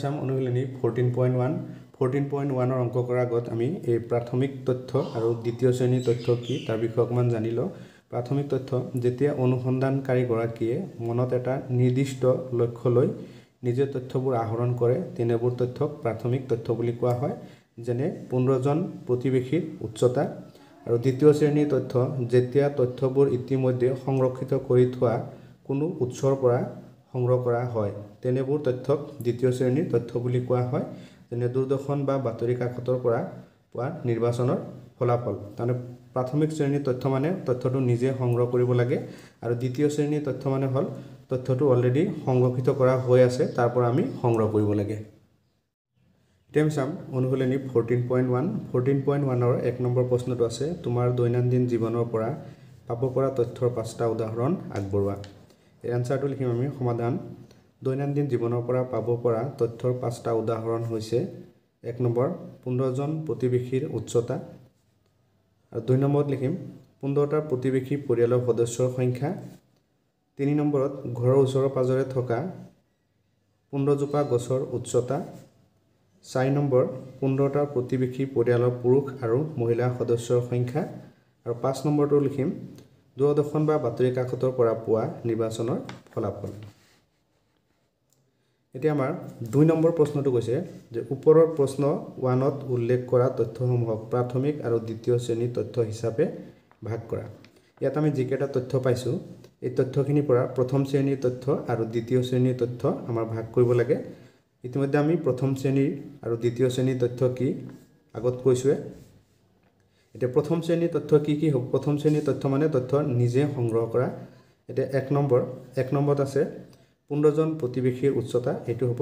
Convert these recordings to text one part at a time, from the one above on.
চাম অনুশীলনী 14.1 14.1 অংক কৰাৰ আগত আমি এই প্ৰাথমিক তথ্য আৰু দ্বিতীয় শ্ৰেণীৰ তথ্য কি তাৰ বিষয়ে অকমান জানি লওঁ। প্ৰাথমিক তথ্য যেতিয়া অনুসন্ধানকাৰী গৰাকীয়ে মনত এটা নিৰ্দিষ্ট লক্ষ্য লৈ নিজে তথ্যবোৰ আহৰণ কৰে তেনেবোৰ তথ্যক প্ৰাথমিক তথ্য বুলি কোৱা হয়। যেনে 15 জন প্ৰতিবেশীৰ উচ্চতা। আৰু দ্বিতীয় শ্ৰেণীৰ তথ্য যেতিয়া তথ্যবোৰ ইতিমধ্যে সংৰক্ষিত কৰি থোৱা কোনো উৎসৰ পৰা সংগ্ৰহ কৰা হয় তেনেবোৰ তথ্যক দ্বিতীয় শ্ৰেণীৰ তথ্য বুলি কোৱা হয়। যেনে দূৰদৰ্শন বা বাতৰি কাকতৰ পৰা পোৱা নিৰ্বাচনৰ ফলাফল। তাৰমানে প্ৰাথমিক শ্ৰেণীৰ তথ্য মানে তথ্যটো নিজে সংগ্ৰহ কৰিব লাগে আৰু দ্বিতীয় শ্ৰেণীৰ তথ্য মানে হ'ল তথ্যটো অলৰেডি সংৰক্ষিত কৰা হৈ আছে তাৰ পৰা আমি সংগ্ৰহ কৰিব লাগে। এতিয়া আমি চাম অনুশীলনী 14.1 14.1 এক নম্বৰ প্ৰশ্নটো আছে তোমাৰ দৈনন্দিন জীৱনৰ পৰা পাব পৰা তথ্যৰ 5টা উদাহৰণ আগবঢ়োৱা। এই আনসাৰটো লিখিম আমি সমাধান। দৈনন্দিন জীৱনৰ পৰা পাব পৰা তথ্যৰ 5টা উদাহৰণ হৈছে 1 নম্বৰ 15 জন প্ৰতিবেশীৰ উচ্চতা। আৰু 2 নম্বৰত লিখিম 15টা প্ৰতিবেশী পৰিয়ালৰ সদস্যৰ সংখ্যা। 3 নম্বৰত ঘৰৰ ওচৰৰ পাজৰে থকা 15 জোপা গছৰ উচ্চতা। 4 নম্বৰ 15টা প্ৰতিবেশী পৰিয়ালৰ পুৰুষ আৰু মহিলা সদস্যৰ সংখ্যা। আৰু 5 নম্বৰটো লিখিম দূৰদৰ্শন বা বাতৰি কাকতৰ পৰা পোৱা নিৰ্বাচনৰ ফলাফল। এতিয়া আমাৰ 2 নম্বৰ প্ৰশ্নটো কৈছে যে ওপৰৰ প্ৰশ্ন 1ত উল্লেখ কৰা তথ্যসমূহক প্ৰাথমিক আৰু দ্বিতীয় শ্ৰেণীৰ তথ্য হিচাপে ভাগ কৰা। ইয়াত আমি যিকেইটা তথ্য পাইছোঁ এই তথ্যখিনিৰ পৰা প্ৰথম শ্ৰেণীৰ তথ্য আৰু দ্বিতীয় শ্ৰেণীৰ তথ্য আমাৰ ভাগ কৰিব লাগে। ইতিমধ্যে আমি প্ৰথম শ্ৰেণীৰ আৰু দ্বিতীয় শ্ৰেণীৰ তথ্য কি আগত কৈছোৱে। এতিয়া প্ৰথম শ্ৰেণীৰ তথ্য কি কি হ'ব? প্ৰথম শ্ৰেণীৰ তথ্য মানে তথ্য নিজে সংগ্ৰহ কৰা। এতিয়া 1 নম্বৰত আছে 15 জন প্ৰতিবেশীৰ উচ্চতা, এইটো হ'ব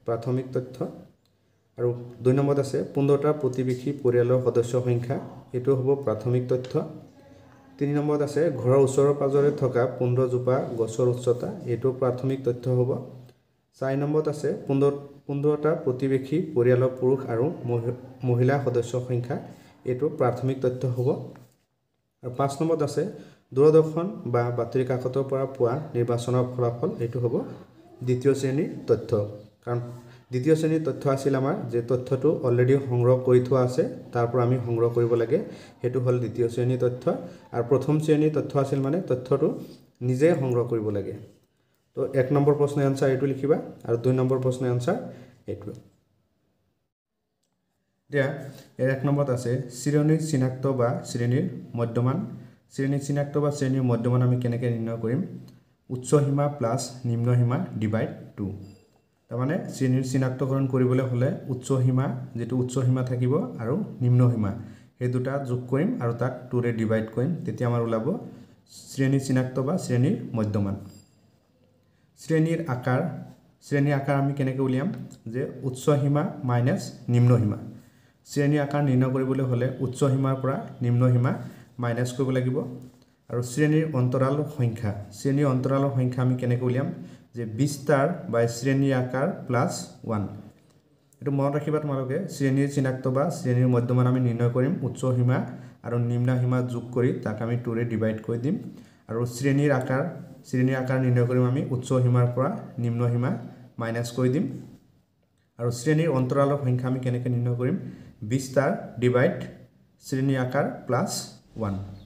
প্ৰাথমিক তথ্য। আৰু 2 নম্বৰত আছে 15টা প্ৰতিবেশী পৰিয়ালৰ সদস্যৰ সংখ্যা, এইটো হ'ব প্ৰাথমিক তথ্য। 3 নম্বৰত আছে ঘৰৰ ওচৰৰ পাজৰে থকা 15 জোপা গছৰ উচ্চতা, এইটো প্ৰাথমিক তথ্য হ'ব। 4 নম্বৰত আছে 15টা প্ৰতিবেশী পৰিয়ালৰ পুৰুষ আৰু মহিলা সদস্যৰ সংখ্যা, এইটো প্ৰাথমিক তথ্য হ'ব। আৰু 5 নম্বৰত আছে দূৰদৰ্শন বা বাতৰি কাকতৰ পৰা পোৱা নিৰ্বাচনৰ ফলাফল, এইটো হ'ব দ্বিতীয় শ্ৰেণীৰ তথ্য। কাৰণ দ্বিতীয় শ্ৰেণীৰ তথ্য আছিল আমাৰ যে তথ্যটো অলৰেডি সংগ্ৰহ কৰি থোৱা আছে তাৰ পৰা আমি সংগ্ৰহ কৰিব লাগে, সেইটো হ'ল দ্বিতীয় শ্ৰেণীৰ তথ্য। আৰু প্ৰথম শ্ৰেণীৰ তথ্য আছিল মানে তথ্যটো নিজে সংগ্ৰহ কৰিব লাগে। তো 1 নম্বৰ প্ৰশ্নৰ এনসাৰ এইটো লিখিবা আৰু 2 নম্বৰ প্ৰশ্নৰ এনসাৰ এইটো। এতিয়া 1 নম্বৰত আছে শ্ৰেণীৰ চিনাক্ত বা শ্ৰেণীৰ মধ্যমান। শ্ৰেণীৰ চিনাক্ত বা শ্ৰেণীৰ মধ্যমান আমি কেনেকৈ নিৰ্ণয় কৰিম? উচ্চ সীমা প্লাছ নিম্ন সীমা ডিভাইড 2। তাৰমানে শ্ৰেণীৰ চিনাক্তকৰণ কৰিবলৈ হ'লে উচ্চ সীমা যেটো উচ্চ সীমা থাকিব আৰু নিম্ন সীমা এই দুটা যোগ কৰিম আৰু তাক 2ৰে ডিভাইড কৰিম, তেতিয়া আমাৰ ওলাব শ্ৰেণীৰ চিনাক্ত বা শ্ৰেণীৰ মধ্যমান। শ্ৰেণীৰ আকাৰ আমি কেনেকৈ উলিয়াম যে উচ্চ সীমা মাইনাছ নিম্ন সীমা। শ্ৰেণীৰ আকাৰ নিৰ্ণয় কৰিবলৈ হ'লে উচ্চ সীমাৰ পৰা নিম্ন সীমা মাইনাছ কৰিব লাগিব। আৰু শ্ৰেণীৰ অন্তৰালৰ সংখ্যা আমি কেনেকৈ উলিয়াম যে 20টাৰ বাই শ্ৰেণীৰ আকাৰ প্লাছ 1। এইটো মনত ৰাখিবা তোমালোকে, শ্ৰেণীৰ চিনাক্ত বা শ্ৰেণীৰ মধ্যমান আমি নিৰ্ণয় কৰিম উচ্চ সীমা আৰু নিম্ন সীমা যোগ কৰি তাক আমি 2ৰে ডিভাইড কৰি দিম। আৰু শ্ৰেণীৰ আকাৰ নিৰ্ণয় কৰিম আমি উচ্চ সীমাৰ পৰা নিম্ন সীমা মাইনাছ কৰি দিম। আৰু শ্ৰেণীৰ অন্তৰালৰ সংখ্যা আমি কেনেকৈ নিৰ্ণয় কৰিম 20টাৰ ডিভাইড শ্ৰেণীৰ আকাৰ প্লাছ 1।